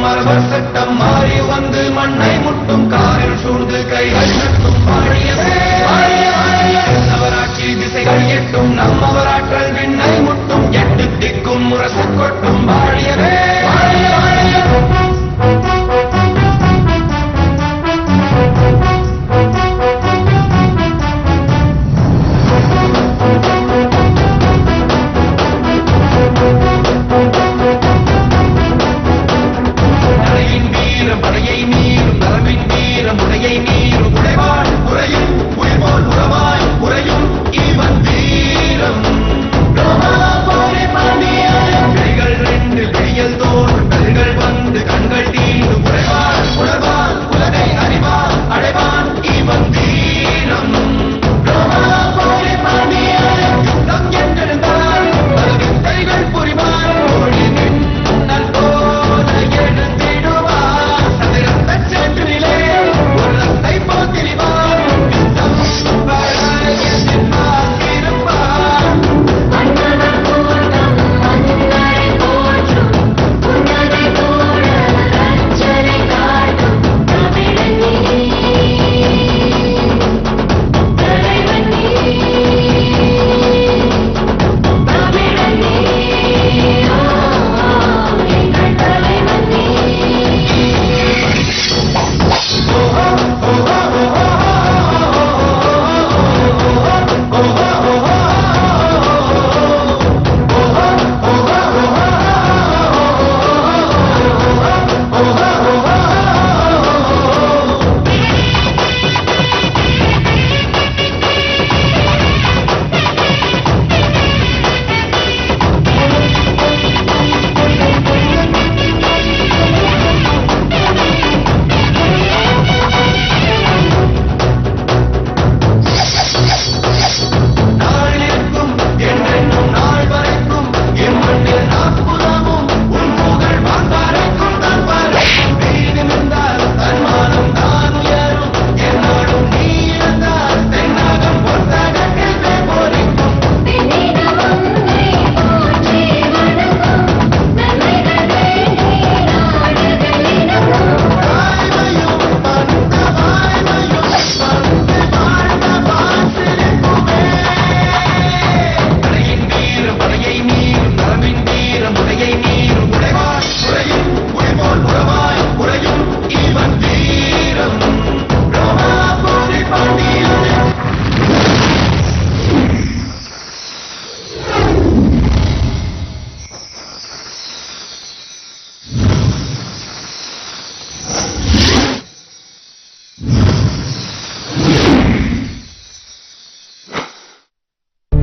மரபர் சட்டம் மாறி வந்து மண்ணை முட்டும் காரில் சூழ்ந்து கைகள் நட்டும் வாழியவே நவராட்சி திசைகள் எட்டும் நம்மவராற்றல் விண்ணை முட்டும் எட்டு திக்கும் முரசு கொட்டும் வாழியவே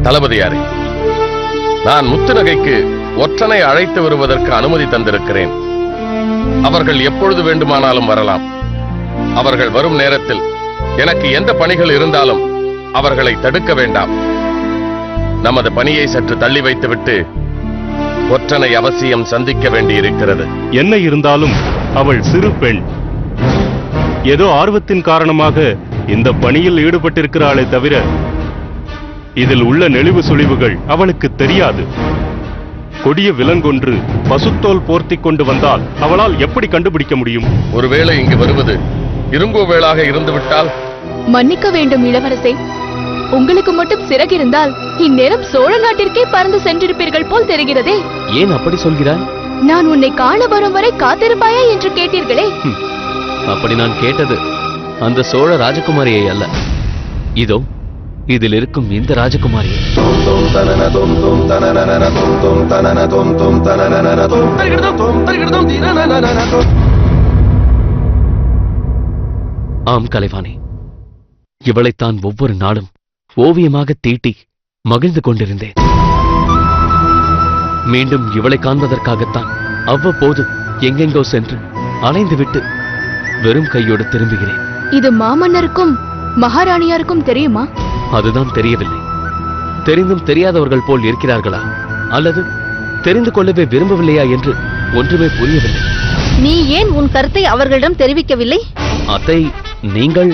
தளபதியாரே, நான் முத்துநகைக்கு ஒற்றனை அழைத்து வருவதற்கு அனுமதி தந்திருக்கிறேன். அவர்கள் எப்பொழுது வேண்டுமானாலும் வரலாம். அவர்கள் வரும் நேரத்தில் எனக்கு எந்த பணிகள் இருந்தாலும் அவர்களை தடுக்க வேண்டாம். நமது பணியை சற்று தள்ளி வைத்துவிட்டு ஒற்றனை அவசியம் சந்திக்க வேண்டியிருக்கிறது. என்ன இருந்தாலும் அவள் சிறு பெண். ஏதோ ஆர்வத்தின் காரணமாக இந்த பணியில் ஈடுபட்டிருக்கிறாளே தவிர இதில் உள்ள நெளிவு சுழிவுகள் அவளுக்கு தெரியாது. கொடிய விலங்கொன்று பசுத்தோல் போர்த்திக் கொண்டு வந்தால் அவளால் எப்படி கண்டுபிடிக்க முடியும்? ஒருவேளை இங்கு வருவது இருங்கோவேளாக இருந்துவிட்டால்? மன்னிக்க வேண்டும் இளவரசே, உங்களுக்கு மட்டும் சிறகிருந்தால் இந்நேரம் சோழ நாட்டிற்கே பறந்து சென்றிருப்பீர்கள் போல் தெரிகிறதே. ஏன் அப்படி சொல்கிறாய்? நான் உன்னை காண வரும் வரை காத்திருப்பாயா என்று கேட்டீர்களே. அப்படி நான் கேட்டது அந்த சோழ ராஜகுமாரியை அல்ல, இதோ இதில் இருக்கும் இந்த ராஜகுமாரியை. ஆம் கலைவாணி, இவளைத்தான் ஒவ்வொரு நாளும் ஓவியமாக தீட்டி மகிழ்ந்து கொண்டிருந்தேன். மீண்டும் இவளை காண்பதற்காகத்தான் அவ்வப்போது எங்கெங்கோ சென்று அலைந்துவிட்டு வெறும் கையோடு திரும்புகிறேன். இது மாமன்னருக்கும் மகாராணியாருக்கும் தெரியுமா? அதுதான் தெரியவில்லை. தெரிந்தும் தெரியாதவர்கள் போல் இருக்கிறார்களா, அல்லது தெரிந்து கொள்ளவே விரும்பவில்லையா என்று ஒன்றுமே புரியவில்லை. நீ ஏன் உன் கருத்தை அவர்களிடம் தெரிவிக்கவில்லை? அத்தை, நீங்கள்?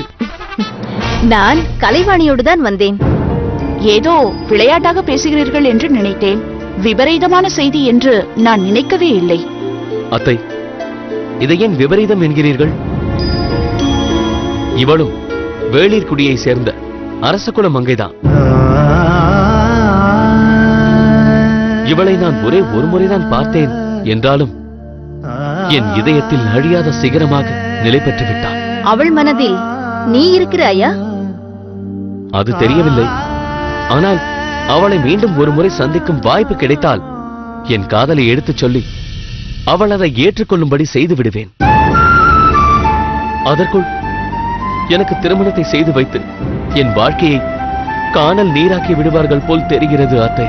நான் கலைவாணியோடுதான் வந்தேன். ஏதோ விளையாட்டாக பேசுகிறீர்கள் என்று நினைத்தேன். விபரீதமான செய்தி என்று நான் நினைக்கவே இல்லை. அத்தை, இதை ஏன் விபரீதம் என்கிறீர்கள்? இவளும் வேளிர்குடியை சேர்ந்த அரசகுல மங்கைதான். இவளை நான் ஒரே ஒரு முறைதான் பார்த்தேன் என்றாலும் என் இதயத்தில் அழியாத சிகரமாக நிலை பெற்று விட்டாள். அவள் மனதில் நீ இருக்கிறாயா? அது தெரியவில்லை. ஆனால் அவளை மீண்டும் ஒரு முறை சந்திக்கும் வாய்ப்பு கிடைத்தால் என் காதலை எடுத்துச் சொல்லி அவள் அதை ஏற்றுக்கொள்ளும்படி செய்து விடுவேன். அதற்குள் எனக்கு திருமணத்தை செய்து வைத்து என் வாழ்க்கையை காணல் நீராக்கி விடுவார்கள் போல் தெரிகிறது அத்தை.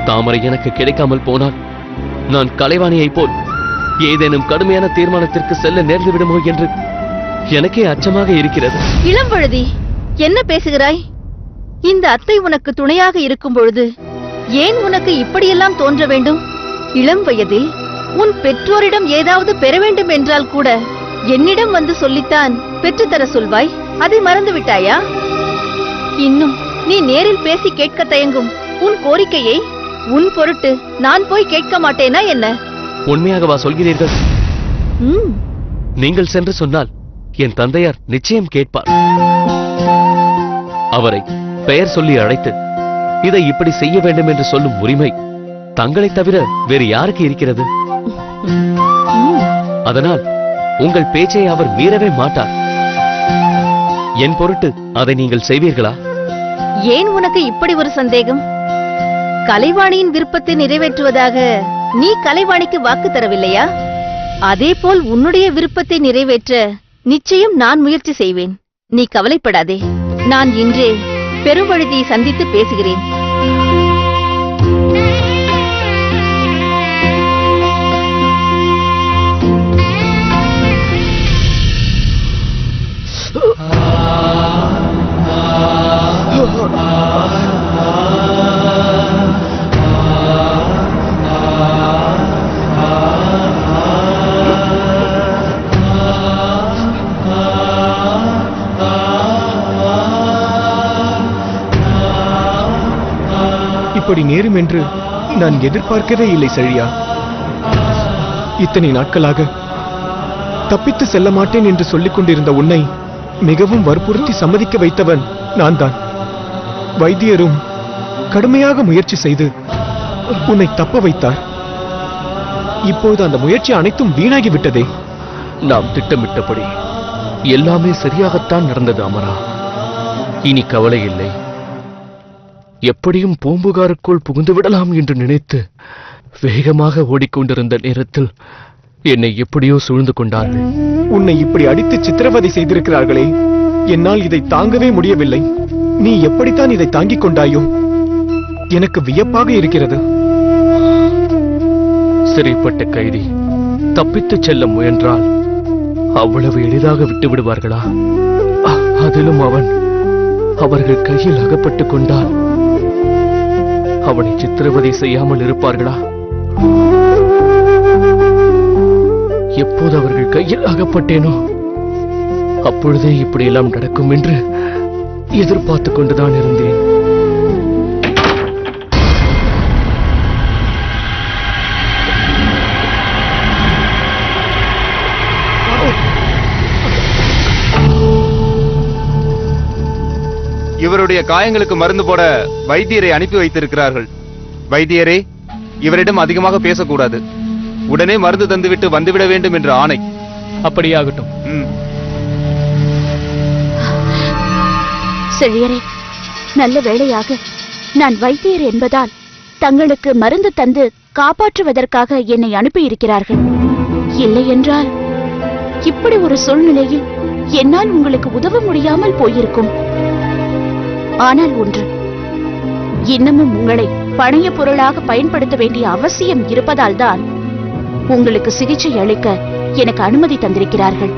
தாமரை எனக்கு கிடைக்காமல் போனால் நான் கலைவாணியைப் போல் ஏதேனும் கடுமையான தீர்மானத்திற்கு செல்ல நேர்ந்து விடுமோ என்று எனக்கே அச்சமாக இருக்கிறது. இளம்பழுதி, என்ன பேசுகிறாய்? இந்த அத்தை உனக்கு துணையாக இருக்கும் பொழுது ஏன் உனக்கு இப்படியெல்லாம் தோன்ற வேண்டும்? இளம் வயதில் உன் பெற்றோரிடம் ஏதாவது பெற வேண்டும் என்றால் கூட என்னிடம் வந்து சொல்லித்தான் பெற்றுத்தர சொல்வாய். அதை மறந்து விட்டாயா? இன்னும் நீ நேரில் பேசி கேட்க தயங்கும் உன் கோரிக்கையை உன் பொருட்டு நான் போய் கேட்க மாட்டேனா என்ன? உண்மையாகவா சொல்கிறீர்கள்? ம், நீங்கள் சென்று சொன்னால் என் தந்தையார் நிச்சயம் கேட்பார். அவரை பெயர் சொல்லி அழைத்து இதை இப்படி செய்ய வேண்டும் என்று சொல்லும் உரிமை தங்களைத் தவிர வேறு யாருக்கு இருக்கிறது? அதனால் உங்கள் பேச்சை அவர் மீறவே மாட்டார். என் பொருட்டு அதை நீங்கள் செய்வீர்களா? ஏன் உனக்கு இப்படி ஒரு சந்தேகம்? கலைவாணியின் விருப்பத்தை நிறைவேற்றுவதாக நீ கலைவாணிக்கு வாக்கு தரவில்லையா? அதேபோல் உன்னுடைய விருப்பத்தை நிறைவேற்ற நிச்சயம் நான் முயற்சி செய்வேன். நீ கவலைப்படாதே. நான் இன்றே பெருவழுதியை சந்தித்து பேசுகிறேன். இப்படி நேரும் என்று நான் எதிர்பார்க்கவே இல்லை செழியா. இத்தனை நாட்களாக தப்பித்து செல்ல மாட்டேன் என்று சொல்லிக் கொண்டிருந்த உன்னை மிகவும் வற்புறுத்தி சம்மதிக்க வைத்தவன் நான் தான். வைத்தியரும் கடுமையாக முயற்சி செய்து உன்னை தப்ப வைத்தார். இப்போது அந்த முயற்சி அனைத்தும் வீணாகிவிட்டதே. நாம் திட்டமிட்டபடி எல்லாமே சரியாகத்தான் நடந்தது அமரா. இனி கவலை இல்லை. எப்படியும் பூம்புகாருக்குள் புகுந்து விடலாம் என்று நினைத்து வேகமாக ஓடிக்கொண்டிருந்த நேரத்தில் என்னை எப்படியோ சூழ்ந்து கொண்டார்கள். உன்னை இப்படி அடித்து சித்திரவதை செய்திருக்கிறார்களே, என்னால் இதை தாங்கவே முடியவில்லை. நீ எப்படித்தான் இதை தாங்கிக் கொண்டாயோ? எனக்கு வியப்பாக இருக்கிறது. சிறைப்பட்ட கைதி தப்பித்துச் செல்ல முயன்றால் அவ்வளவு எளிதாக விட்டு விடுவார்களா? அதிலும் அவர்கள் கையில் அகப்பட்டுக் கொண்டால் அவனை சித்திரவதை செய்யாமல் இருப்பார்களா? எப்போது அவர்கள் கையில் அகப்பட்டேனோ அப்பொழுதே இப்படியெல்லாம் நடக்கும் என்று எதிர்பார்த்துக் கொண்டுதான் இருந்தேன். இவருடைய காயங்களுக்கு மருந்து போட வைத்தியரை அனுப்பி வைத்திருக்கிறார்கள். வைத்தியரே, இவரிடம் அதிகமாக பேசக்கூடாது. உடனே மருந்து தந்துவிட்டு வந்துவிட வேண்டும் என்ற ஆணை. அப்படியாகட்டும். செழியரே, நல்ல வேளையாக நான் வைத்தியர் என்பதால் தங்களுக்கு மருந்து தந்து காப்பாற்றுவதற்காக என்னை அனுப்பியிருக்கிறார்கள். இல்லை என்றால் இப்படி ஒரு சூழ்நிலையில் என்னால் உங்களுக்கு உதவ முடியாமல் போயிருக்கும். ஆனால் ஒன்று, இன்னமும் உங்களை பணைய பொருளாக பயன்படுத்த வேண்டிய அவசியம் இருப்பதால் தான் உங்களுக்கு சிகிச்சை அளிக்க எனக்கு அனுமதி தந்திருக்கிறார்கள்.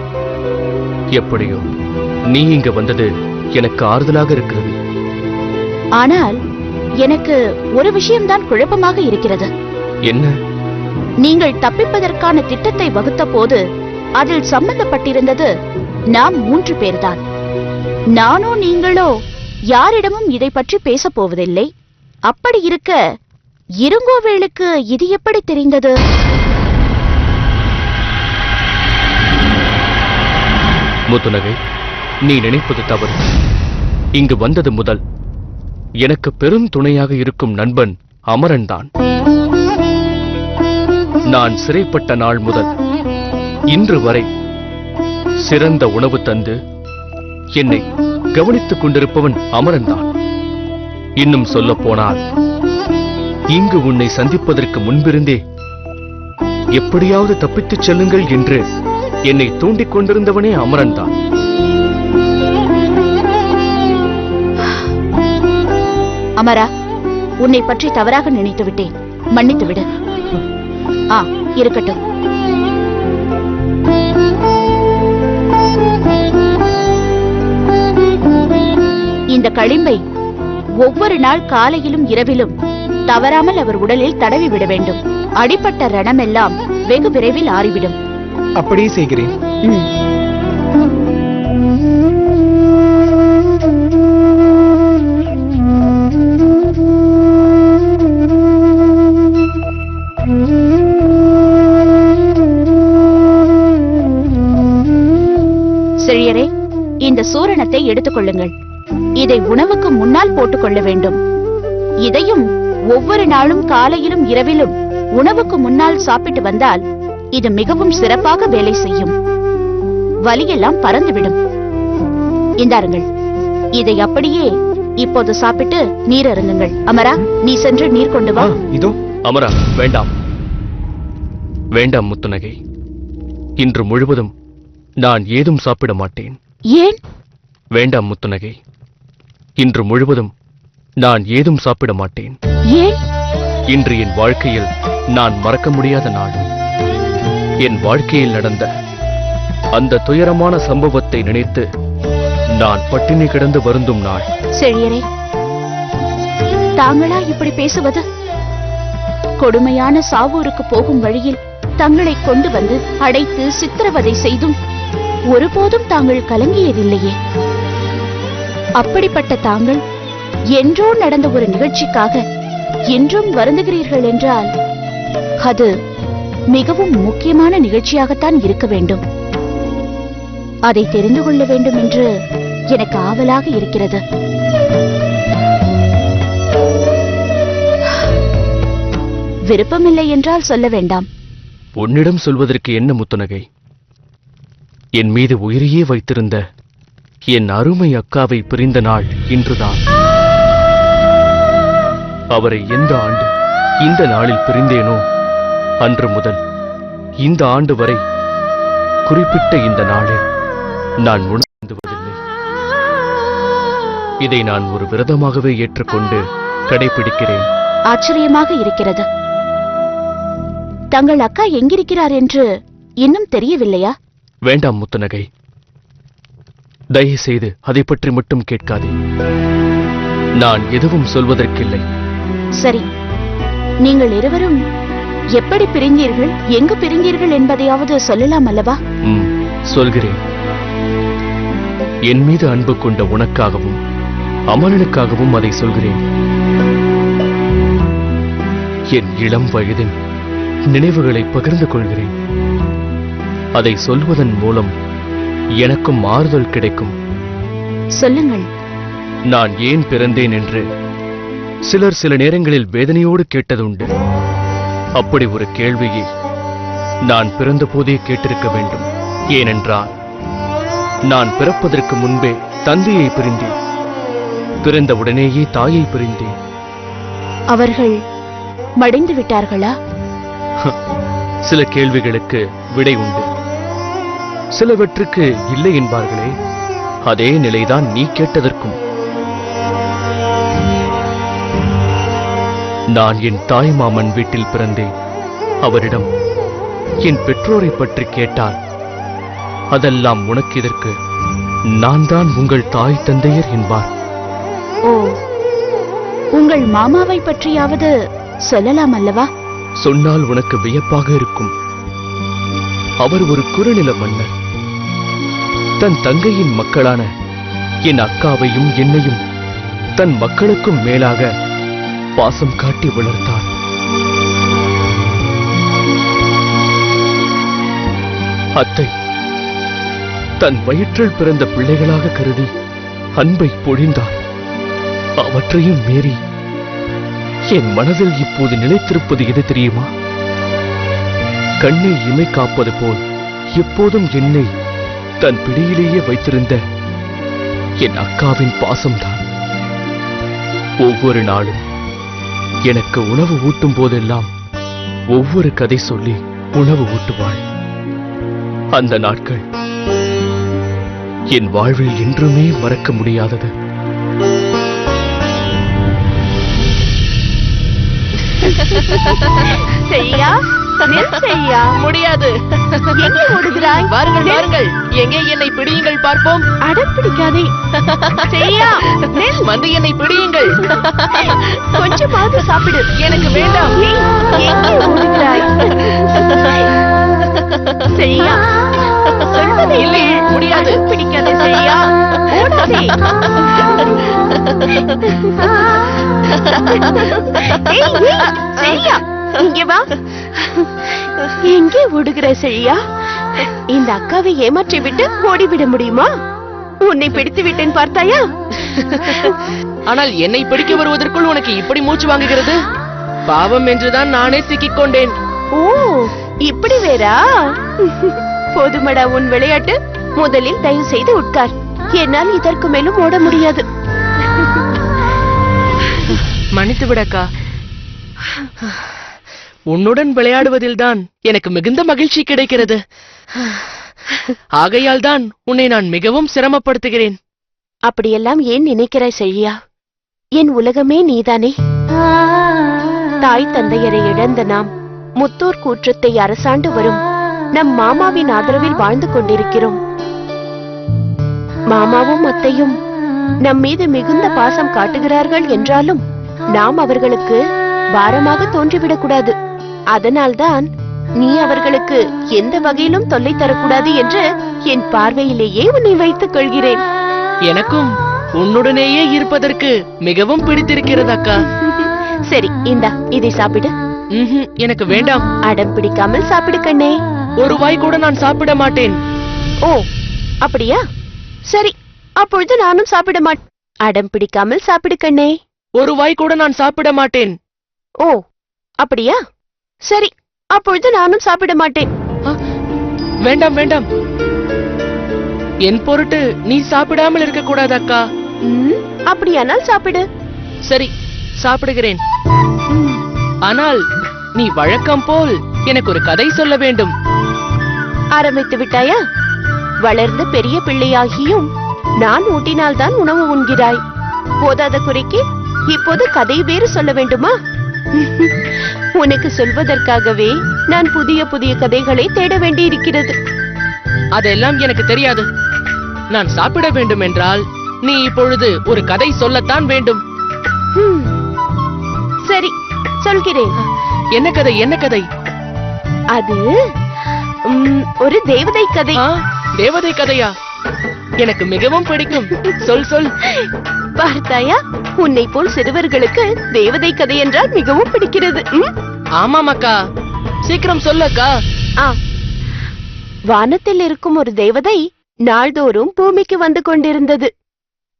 எப்படியோ நீ இங்க வந்தது எனக்கு ஆறுதலாக இருக்கிறது. ஆனால் எனக்கு ஒரு விஷயம்தான் குழப்பமாக இருக்கிறது. என்ன? நீங்கள் தப்பிப்பதற்கான திட்டத்தை வகுத்த போது அதில் சம்பந்தப்பட்டிருந்தது நாம் 3 பேர்தான். நானோ நீங்களோ யாரிடமும் இதை பற்றி பேசப் போவதில்லை. அப்படி இருக்க இருங்கோவேளுக்கு இது எப்படி தெரிந்தது? முத்துநகை, நீ நினைப்பது தவறு. இங்கு வந்தது முதல் எனக்கு பெரும் துணையாக இருக்கும் நண்பன் அமரன்தான். நான் சிறைப்பட்ட நாள் முதல் இன்று வரை சிறந்த உணவு தந்து என்னை கவனித்துக் கொண்டிருப்பவன் அமரன்தான். இன்னும் சொல்லப் போனால் இங்கு உன்னை சந்திப்பதற்கு முன்பிருந்தே எப்படியாவது தப்பித்துச் செல்லுங்கள் என்று என்னை தூண்டிக் கொண்டிருந்தவனே அமரன்தான். அமரா, உன்னை பற்றி தவறாக நினைத்து விட்டேன், மன்னித்து விடு. இருக்கட்டும். இந்த களிம்பை ஒவ்வொரு நாள் காலையிலும் இரவிலும் தவறாமல் அவர் உடலில் தடவி விட வேண்டும். அடிப்பட்ட ரணமெல்லாம் வெகு விரைவில் ஆறிவிடும். அப்படியே செய்கிறேன். செழியரே, இந்த சூரணத்தை எடுத்துக் கொள்ளுங்கள். இதை உணவுக்கு முன்னால் போட்டுக் கொள்ள வேண்டும். இதையும் ஒவ்வொரு நாளும் காலையிலும் இரவிலும் உணவுக்கு முன்னால் சாப்பிட்டு வந்தால் இது மிகவும் சிறப்பாக வேலை செய்யும். வலியெல்லாம் பறந்துவிடும். இந்தாருங்கள், இதை அப்படியே இப்போது சாப்பிட்டு நீர் அருந்துங்கள். அமரா, நீ சென்று நீர் கொண்டு வா. இதோ. அமரா, வேண்டாம் வேண்டாம் முத்துநகை. இன்று முழுவதும் நான் ஏதும் சாப்பிட மாட்டேன். ஏன்? வேண்டாம் முத்துநகை, இன்று முழுவதும் நான் ஏதும் சாப்பிட மாட்டேன். ஏன்? இன்று என் வாழ்க்கையில் நான் மறக்க முடியாத நாள். என் வாழ்க்கையில் நடந்த அந்த துயரமான சம்பவத்தை நினைத்து நான் பட்டினி கிடந்து வருந்தும் நாள். செழியரே, தாங்களா இப்படி பேசுவது? கொடுமையான சாவூருக்கு போகும் வழியில் தங்களை கொண்டு வந்து அடைத்து சித்திரவதை செய்தும் ஒருபோதும் தாங்கள் கலங்கியதில்லையே. அப்படிப்பட்ட தாங்கள் என்றோ நடந்த ஒரு நிகழ்ச்சிக்காக என்றும் வருந்துகிறீர்கள் என்றால் அது மிகவும் முக்கியமான நிகழ்ச்சியாகத்தான் இருக்க வேண்டும். அதை தெரிந்து கொள்ள வேண்டும் என்று எனக்கு ஆவலாக இருக்கிறது. விருப்பமில்லை என்றால் சொல்ல வேண்டாம். உன்னிடம் சொல்வதற்கு என்ன முத்துநகை? என் மீது உயிரையே வைத்திருந்த என் அருமை அக்காவை பிரிந்த நாள் இன்றுதான். அவரை எந்த ஆண்டு இந்த நாளில் பிரிந்தேனோ அன்று முதல் இந்த ஆண்டு வரை குறிப்பிட்ட இந்த நாளில் நான் உணர்ந்துவதில்லை. இதை நான் ஒரு விரதமாகவே ஏற்றுக்கொண்டு கடைபிடிக்கிறேன். ஆச்சரியமாக இருக்கிறது. தங்கள் அக்கா எங்கிருக்கிறார் என்று இன்னும் தெரியவில்லையா? வேண்டாம் முத்துநகை, தயவு செய்து அதை பற்றி மட்டும் கேட்காதே. நான் எதுவும் சொல்வதற்கில்லை. சரி, நீங்கள் இருவரும் எப்படி பிரிந்தீர்கள், எங்கு பிரிந்தீர்கள் என்பதையாவது சொல்லலாம் அல்லவா? சொல்கிறேன். என் மீது அன்பு கொண்ட உனக்காகவும் அமரனுக்காகவும் அதை சொல்கிறேன். என் இளம் வயதின் நினைவுகளை பகிர்ந்து கொள்கிறேன். அதை சொல்வதன் மூலம் எனக்கும் ஆறுதல் கிடைக்கும். சொல்லுங்கள். நான் ஏன் பிறந்தேன் என்று சிலர் சில நேரங்களில் வேதனையோடு கேட்டதுண்டு. அப்படி ஒரு கேள்வியை நான் பிறந்த போதே கேட்டிருக்க வேண்டும். ஏனென்றால் நான் பிறப்பதற்கு முன்பே தந்தையை பிரிந்தேன். பிறந்தவுடனேயே தாயை பிரிந்தேன். அவர்கள் மடிந்து விட்டார்களா? சில கேள்விகளுக்கு விடை உண்டு, சிலவற்றுக்கு இல்லை என்பார்களே. அதே நிலைதான் நீ கேட்டதற்கும். நான் என் தாய் மாமன் வீட்டில் பிறந்தேன். அவரிடம் என் பெற்றோரை பற்றி கேட்டால் அதெல்லாம் உனக்கு இதற்கு நான் தான் உங்கள் தாய் தந்தையர் என்பார். ஓ, உங்கள் மாமாவை பற்றியாவது சொல்லலாம் அல்லவா? சொன்னால் உனக்கு வியப்பாக இருக்கும். அவர் ஒரு குறுநில மன்னர். தன் தங்கையின் மக்களான என் அக்காவையும் என்னையும் தன் மக்களுக்கும் மேலாக பாசம் காட்டி வளர்த்தார். அத்தை, தன் வயிற்றில் பிறந்த பிள்ளைகளாக கருதி அன்பை பொழிந்தார். அவற்றையும் மீறி என் மனதில் இப்போது நிலைத்திருப்பது எது தெரியுமா? கண்ணை இமை காப்பது போல் எப்போதும் என்னை தன் பிடியிலேயே வைத்திருந்த என் அக்காவின் பாசம்தான். ஒவ்வொரு நாளும் எனக்கு உணவு ஊட்டும் போதெல்லாம் ஒவ்வொரு கதை சொல்லி உணவு ஊட்டுவாள். அந்த நாட்கள் என் வாழ்வில் என்றுமே மறக்க முடியாதது. செய்யா செய்யா முடியாது. எங்கே ஓடுகிறாய்? வாருங்கள் வாருங்கள், எங்கே என்னை பிடியுங்கள் பார்ப்போம். அடம் பிடிக்காதே. செய்யா வந்து என்னை பிடியுங்கள். கொஞ்சமாவது சாப்பிடு. எனக்கு வேண்டாம். எங்கே ஓடுகிறாய்? செய்யா சொல்வதை இல்லை, முடியாது. பிடிக்காதே. செய்யா ஓடாதே. செய்யா இங்கே வா. எங்கே ஓடுகிற செய்யா? இந்த அக்காவை ஏமாற்றி விட்டு ஓடிவிட முடியுமா? உன்னை பிடித்து விட்டேன் பார்த்தாயா? ஆனால் என்னை பிடிக்க வருவதற்குள் உனக்கு இப்படி மூச்சு வாங்குகிறது. பாவம் என்றுதான் நானே சிக்கிக் கொண்டேன். ஓ இப்படி வேறா? போதுமடா உன் விளையாட்டு. முதலில் தயவு செய்து உட்கார். என்னால் இதற்கு மேலும் ஓட முடியாது. மன்னித்து விடக்கா. உன்னுடன் விளையாடுவதில்தான் எனக்கு மிகுந்த மகிழ்ச்சி கிடைக்கிறது. ஆகையால் தான் உன்னை நான் மிகவும் சிரமப்படுத்துகிறேன். அப்படியெல்லாம் ஏன் நினைக்கிறாய் செய்யா? என் உலகமே நீதானே. தாய் தந்தையரை இழந்த நாம் முத்தோர் கூற்றத்தை அரசாண்டு வரும் நம் மாமாவின் ஆதரவில் வாழ்ந்து கொண்டிருக்கிறோம். மாமாவும் அத்தையும் நம் மீது மிகுந்த பாசம் காட்டுகிறார்கள் என்றாலும் நாம் அவர்களுக்கு பாரமாக தோன்றிவிடக் கூடாது. அதனால்தான் நீ அவர்களுக்கு எந்த வகையிலும் தொல்லை தரக்கூடாது என்று என் பார்வையிலேயே உன்னை வைத்துக் கொள்கிறேன். எனக்கும் உன்னுடனேயே இருப்பதற்கு மிகவும் பிடித்திருக்கிறது அக்கா. சரி இந்தா இதை சாப்பிடு. எனக்கு வேண்டாம். அடம் பிடிக்காமல் சாப்பிடு கண்ணே. ஒரு வாய் கூட நான் சாப்பிட மாட்டேன். ஓ அப்படியா? சரி அப்பொழுது நானும் சாப்பிட மாட்டேன். அடம் பிடிக்காமல் சாப்பிடு கண்ணே. ஒரு வாய் கூட நான் சாப்பிட மாட்டேன். ஓ அப்படியா? சரி அப்பொழுது நானும் சாப்பிட மாட்டேன். வேண்டாம் வேண்டாம். என் பொருட்டு நீ சாப்பிடாமல் இருக்க கூடாது அக்கா. அப்படியானால் சாப்பிடு. சரி சாப்பிடுகிறேன். ஆனால் நீ வழக்கம் போல் எனக்கு ஒரு கதை சொல்ல வேண்டும். ஆரம்பித்து விட்டாயா? வளர்ந்து பெரிய பிள்ளையாகியும் நான் ஊட்டினால்தான் உணவு உண்கிறாய். போதாத குறைக்கு இப்போது கதை வேறு சொல்ல வேண்டுமா? உனக்கு சொல்வதற்காகவே நான் புதிய புதிய கதைகளை தேட வேண்டி இருக்கிறது. அதெல்லாம் எனக்கு தெரியாது. நான் சாப்பிட வேண்டும் என்றால் நீ இப்பொழுது ஒரு கதை சொல்லத்தான் வேண்டும். சரி சொல்கிறேன். என்ன கதை? என்ன கதை? அது ஒரு தேவதை கதை. தேவதை கதையா? எனக்கு மிகவும் பிடிக்கும். சொல் சொல். பார்த்தாயா, உன்னை போல் சிறுவர்களுக்கு தேவதை கதை என்றால் மிகவும் பிடிக்கிறது. ஆமாம் அக்கா, சீக்கிரம் சொல்லக்கா. வானத்தில் இருக்கும் ஒரு தேவதை நாள்தோறும் பூமிக்கு வந்து கொண்டிருந்தது.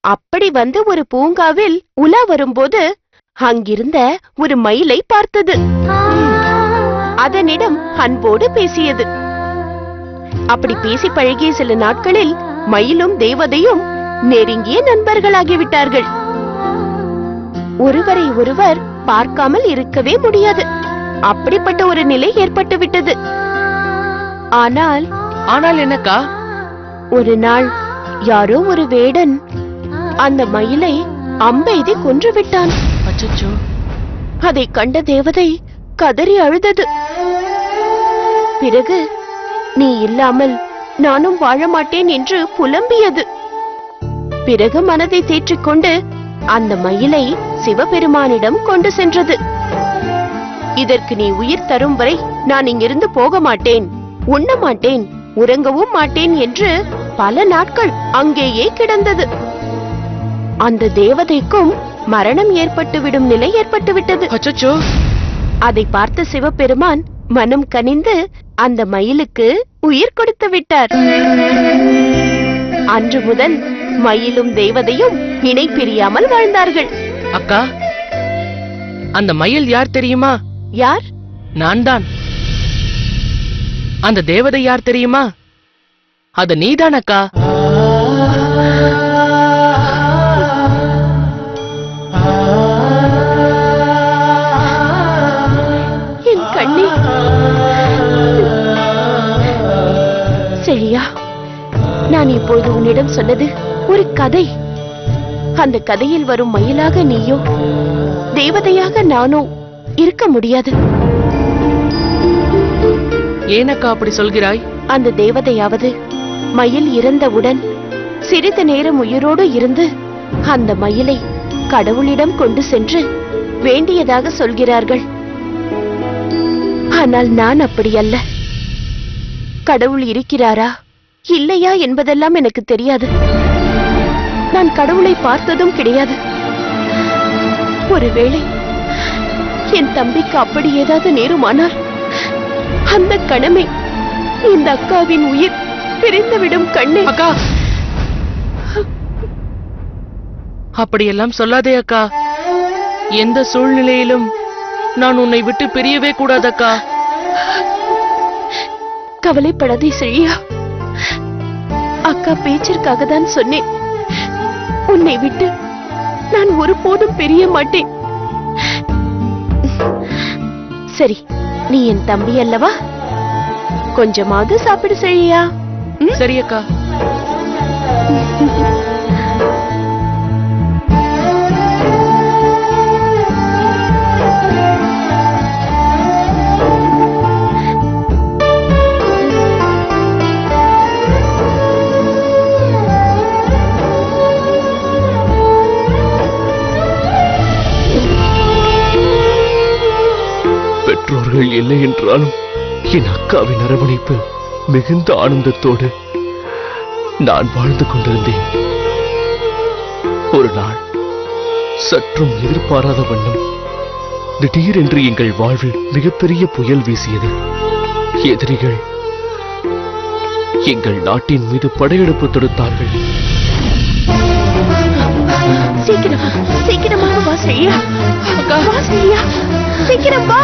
அப்படி வந்து ஒரு பூங்காவில் உலா வரும்போது அங்கிருந்த ஒரு மயிலை பார்த்தது. அதனிடம் அன்போடு பேசியது. அப்படி பேசி பழகிய சில நாட்களில் மயிலும் தேவதையும் நெருங்கிய நண்பர்களாகிவிட்டார்கள். ஒருவரை ஒருவர் பார்க்காமல் இருக்கவே முடியாது. அப்படிப்பட்ட ஒரு நிலை ஏற்பட்டு விட்டது. ஆனால் என்னக்கா? ஒரு நாள் யாரோ ஒரு வேடன் அந்த மயிலை அம்பெய்தி கொன்று விட்டான். அச்சச்சோ. அதை கண்ட தேவதை கதறி அழுதது. பிறகு நீ இல்லாமல் நானும் வாழ மாட்டேன் என்று புலம்பியது. பிறகு மனதை தேற்றிக்கொண்டு அந்த மயிலை சிவபெருமானிடம் கொண்டு சென்றது. இதற்கு நீ உயிர் தரும் வரை நான் இங்கிருந்து போக மாட்டேன், உண்ண மாட்டேன், உறங்கவும் மாட்டேன் என்று பல நாட்கள் அங்கேயே கிடந்தது. அந்த தேவதைக்கும் மரணம் ஏற்பட்டுவிடும் நிலை ஏற்பட்டுவிட்டது. அச்சச்சோ. அதை பார்த்த சிவபெருமான் மனம் கனிந்து அந்த மயிலுக்கு உயிர் கொடுத்து விட்டார். அன்று முதல் மயிலும் தேவதையும் இணை பிரியாமல் வாழ்ந்தார்கள். அக்கா, அந்த மயில் யார் தெரியுமா? யார்? நான் தான். அந்த தேவதை யார் தெரியுமா? அது நீதான் அக்கா. என் கண்ணே. செழியா, நான் இப்பொழுது உன்னிடம் சொன்னது ஒரு கதை. அந்த கதையில் வரும் மயிலாக நீயோ தேவதையாக நானோ இருக்க முடியாது. ஏனக்கா அப்படி சொல்கிறாய்? அந்த தேவதையாவது மயில் இறந்தவுடன் சிறிது நேரம் உயிரோடு இருந்து அந்த மயிலை கடவுளிடம் கொண்டு சென்று வேண்டியதாக சொல்கிறார்கள். ஆனால் நான் அப்படி அல்ல. கடவுள் இருக்கிறாரா இல்லையா என்பதெல்லாம் எனக்கு தெரியாது. நான் கடவுளை பார்த்ததும் கிடையாது. ஒருவேளை என் தம்பிக்கு அப்படி ஏதாவது நேருமானால் அந்த கணமே இந்த அக்காவின் உயிர் பிரிந்துவிடும். கண்ணே. அக்கா, அப்படியெல்லாம் சொல்லாதே அக்கா. எந்த சூழ்நிலையிலும் நான் உன்னை விட்டு பிரியவே கூடாதக்கா. கவலைப்படாதே செழியா. அக்கா பேச்சிற்காக தான் சொன்னேன். உன்னை விட்டு நான் ஒருபோதும் பிரிய மாட்டேன். சரி, நீ என் தம்பி அல்லவா? கொஞ்சமாவது சாப்பிடு செழியா. சரி அக்கா. பெற்றோர்கள் இல்லை என்றாலும் என் அக்காவின் அரவணைப்பு மிகுந்த ஆனந்தத்தோடு நான் வாழ்ந்து கொண்டிருந்தேன். ஒரு நாள் சற்றும் எதிர்பாராத வண்ணம் திடீரென்று எங்கள் வாழ்வில் மிகப்பெரிய புயல் வீசியது. எதிரிகள் எங்கள் நாட்டின் மீது படையெடுப்பு தொடுத்தார்கள். சீக்கிரமாக வா செழியா. வா செழியா, சீக்கிரம் வா.